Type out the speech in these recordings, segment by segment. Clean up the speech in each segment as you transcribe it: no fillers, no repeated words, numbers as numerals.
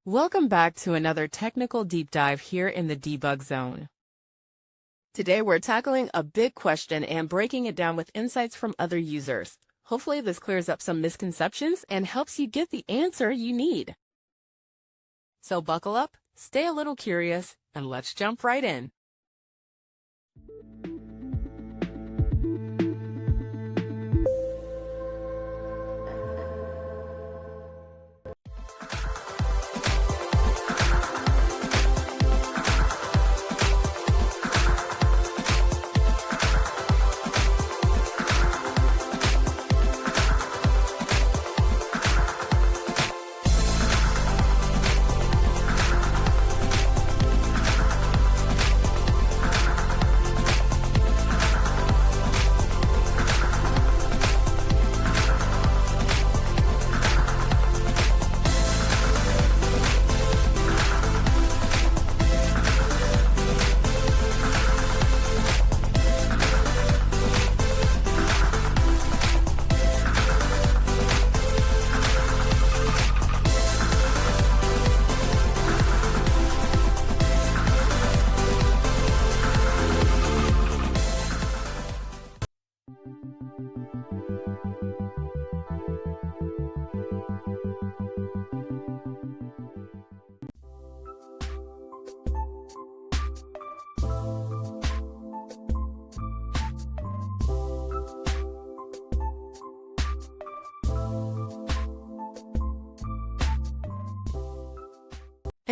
Welcome back to another technical deep dive here in the debug zone. Today we're tackling a big question and breaking it down with insights from other users. Hopefully this clears up some misconceptions and helps you get the answer you need. So buckle up, stay a little curious, and let's jump right in.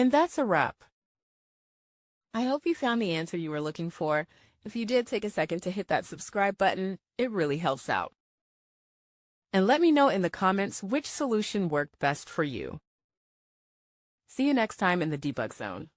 And that's a wrap. I hope you found the answer you were looking for. If you did, take a second to hit that subscribe button. It really helps out. And let me know in the comments which solution worked best for you. See you next time in the debug zone.